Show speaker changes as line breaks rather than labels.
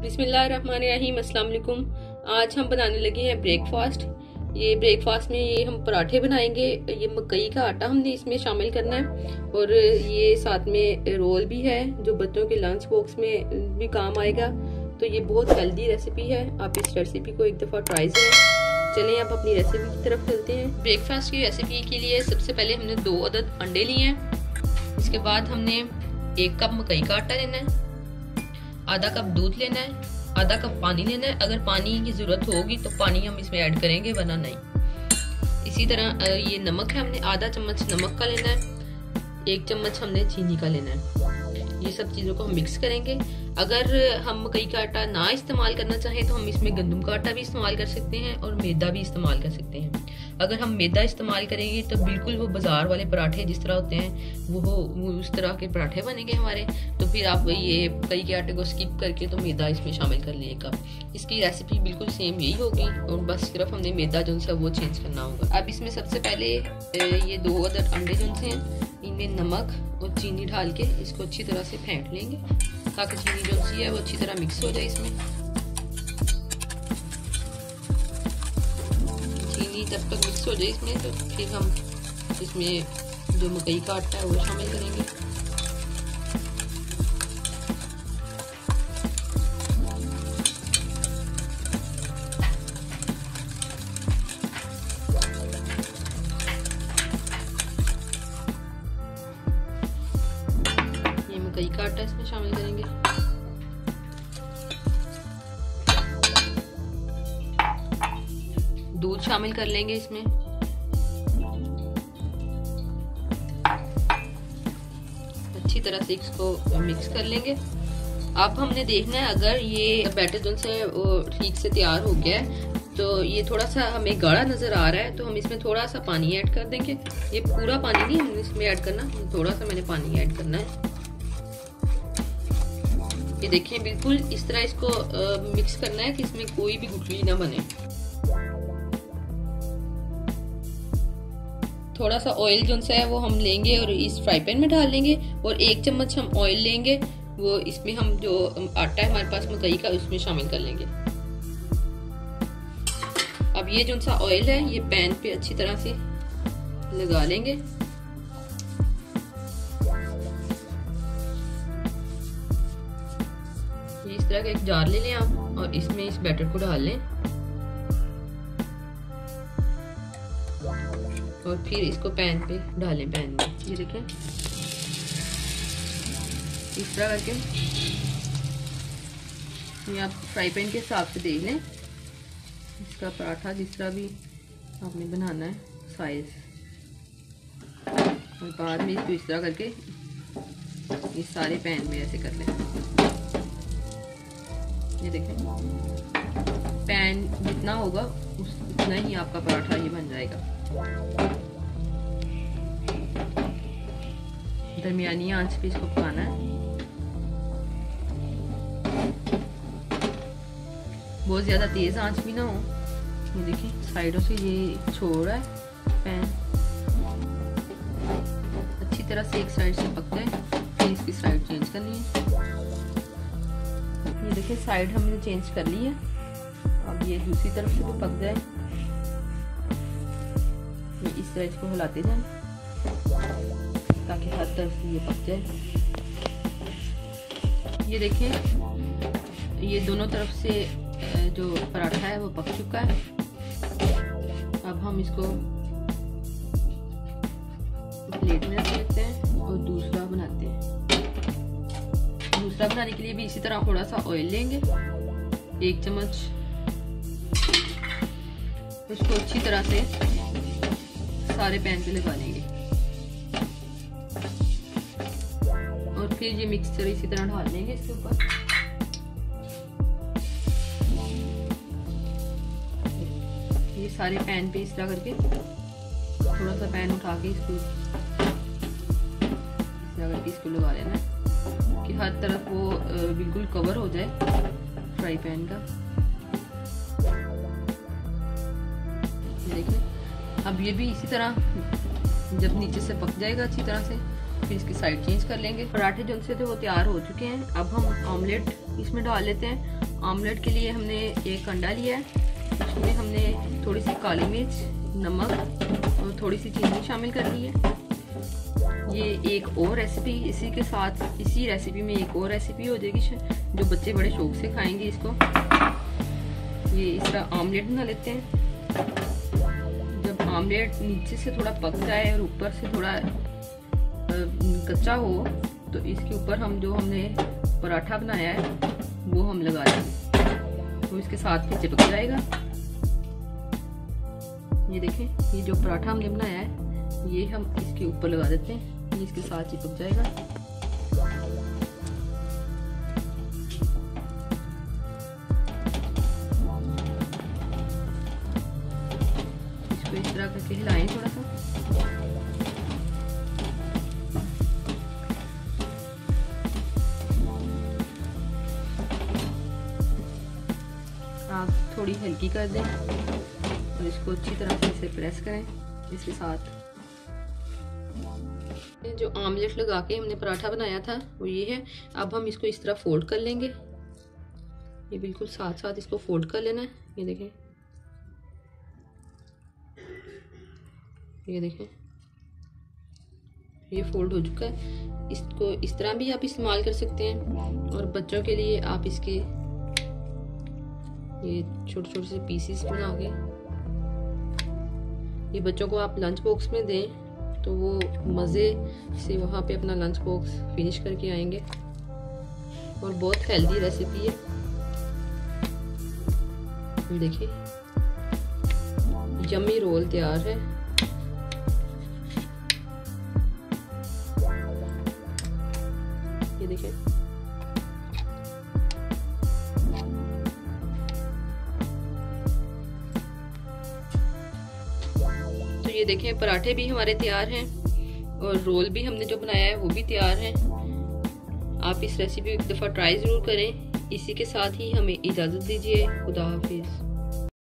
बिस्मिल्लाहिर्रहमानिर्रहीम, अस्सलाम वालेकुम। आज हम बनाने लगे हैं ब्रेकफास्ट। ये ब्रेकफास्ट में ये हम पराठे बनाएंगे। ये मकई का आटा हमने इसमें शामिल करना है और ये साथ में रोल भी है जो बच्चों के लंच बॉक्स में भी काम आएगा। तो ये बहुत हेल्दी रेसिपी है, आप इस रेसिपी को एक दफ़ा ट्राई करें। चलें अब अपनी रेसिपी की तरफ चलते हैं। ब्रेकफास्ट की रेसिपी के लिए सबसे पहले हमने 2 अदद अंडे लिए हैं। इसके बाद हमने 1 कप मकई का आटा लेना है, आधा कप दूध लेना है, आधा कप पानी लेना है। अगर पानी की जरूरत होगी तो पानी हम इसमें ऐड करेंगे, वरना नहीं। इसी तरह ये नमक है, हमने आधा चम्मच नमक का लेना है, 1 चम्मच हमने चीनी का लेना है। ये सब चीज़ों को हम मिक्स करेंगे। अगर हम मकई का आटा ना इस्तेमाल करना चाहें तो हम इसमें गंदम का आटा भी इस्तेमाल कर सकते हैं और मैदा भी इस्तेमाल कर सकते हैं। अगर हम मैदा इस्तेमाल करेंगे तो बिल्कुल वो बाजार वाले पराठे जिस तरह होते हैं वो उस तरह के पराठे बनेंगे हमारे। तो फिर आप ये मकई के आटे को स्किप करके तो मैदा इसमें शामिल कर लें। कप इसकी रेसिपी बिल्कुल सेम यही होगी और बस सिर्फ हमने मैदा जो है वो चेंज करना होगा। अब इसमें सबसे पहले ये 2 अदद अंडे जो हैं इनमें नमक और चीनी डाल के इसको अच्छी तरह से फेंट लेंगे ताकि चीनी जो सी है वो अच्छी तरह मिक्स हो जाए। इसमें चीनी जब तक मिक्स हो जाए इसमें तो फिर हम इसमें जो मकई का आटा है वो शामिल करेंगे। ये मकई का आटा इसमें शामिल करेंगे। दूध शामिल कर लेंगे इसमें। अच्छी तरह से इसको मिक्स कर लेंगे। अब हमने देखना है अगर ये बैटर जो से ठीक से तैयार हो गया है तो ये थोड़ा सा हमें गाढ़ा नजर आ रहा है तो हम इसमें थोड़ा सा पानी ऐड कर देंगे। ये पूरा पानी नहीं हमने इसमें ऐड करना, थोड़ा सा मैंने पानी ऐड करना है। ये देखिए बिल्कुल इस तरह इसको मिक्स करना है कि इसमें कोई भी गुठली ना बने। थोड़ा सा ऑयल जो है वो हम लेंगे और इस फ्राई पैन में डाल लेंगे और 1 चम्मच हम ऑयल लेंगे, वो इसमें हम जो आटा है हमारे पास मकई का उसमें शामिल कर लेंगे। अब ये जो सा ऑयल है ये पैन पे अच्छी तरह से लगा लेंगे। इस तरह का एक जार ले लें आप और इसमें इस बैटर को डाल लें और फिर इसको पैन पे डालें। पैन में ये देखें इस तरह करके ये आप फ्राई पैन के हिसाब से देख लें इसका पराठा जिस तरह भी आपने बनाना है साइज, और बाद में इसको इस तरह करके ये सारे पैन में ऐसे कर लें। ये देखें पैन जितना होगा उतना ही आपका पराठा ये बन जाएगा। दरमियानी आंच पे इसको पकाना है, बहुत ज्यादा तेज आंच भी ना हो। ये देखिए साइडों से ये छोड़ रहा है पैन, अच्छी तरह से एक साइड से पक जाए फिर इसकी साइड चेंज करनी है। ये देखिए साइड हमने चेंज कर ली है। अब ये दूसरी तरफ से भी पक जाए, ये इस तरह इसको हिलाते जाएं ताकि हर तरफ से ये पक जाए। ये देखें ये दोनों तरफ से जो पराठा है वो पक चुका है। अब हम इसको प्लेट में रख लेते हैं और दूसरा बनाते हैं। दूसरा बनाने के लिए भी इसी तरह थोड़ा सा ऑयल लेंगे, 1 चम्मच, उसको अच्छी तरह से सारे पैन पे लगा लेंगे और फिर ये मिक्सचर इसी तरह डाल देंगे इसके ऊपर। ये सारे पैन पे इस तरह करके थोड़ा सा पैन उठा के इसको इस तरह करके इसको लगा लेना है कि हर तरफ वो बिल्कुल कवर हो जाए फ्राई पैन का। देखिए अब ये भी इसी तरह जब नीचे से पक जाएगा अच्छी तरह से फिर इसकी साइड चेंज कर लेंगे। पराठे जो से थे वो तैयार हो चुके हैं। अब हम ऑमलेट इसमें डाल लेते हैं। आमलेट के लिए हमने एक अंडा लिया है, इसमें हमने थोड़ी सी काली मिर्च, नमक और थोड़ी सी चीनी शामिल कर ली है। ये एक और रेसिपी इसी के साथ, इसी रेसिपी में एक और रेसिपी हो जाएगी जो बच्चे बड़े शौक से खाएंगे इसको। ये इस तरह आमलेट बना लेते हैं। जब आमलेट नीचे से थोड़ा पक जाए और ऊपर से थोड़ा कच्चा हो तो इसके ऊपर हम जो हमने पराठा बनाया है वो हम लगा देंगे, तो इसके साथ फिर चिपक जाएगा। ये देखें, ये जो पराठा हमने बनाया है ये हम इसके ऊपर लगा देते हैं, ये इसके साथ चिपक जाएगा। इसको इस तरह करके हिलाएं थोड़ा सा। आप थोड़ी हल्की कर दें और इसको अच्छी तरह से इसे प्रेस करें इसके साथ। जो आमलेट लगा के हमने पराठा बनाया था वो ये है। अब हम इसको इस तरह फोल्ड कर लेंगे, ये बिल्कुल साथ साथ इसको फोल्ड कर लेना है। ये देखें, ये देखें, ये फोल्ड हो चुका है। इसको इस तरह भी आप इस्तेमाल कर सकते हैं और बच्चों के लिए आप इसके ये छोटे छोटे से पीसेस बना के ये बच्चों को आप लंच बॉक्स में दें तो वो मज़े से वहाँ पे अपना लंच बॉक्स फिनिश करके आएंगे। और बहुत हेल्दी रेसिपी है। देखिए, यम्मी रोल तैयार है। ये देखिए, ये देखें पराठे भी हमारे तैयार हैं और रोल भी हमने जो बनाया है वो भी तैयार है। आप इस रेसिपी को एक दफ़ा ट्राई ज़रूर करें। इसी के साथ ही हमें इजाज़त दीजिए। खुदा हाफिज़।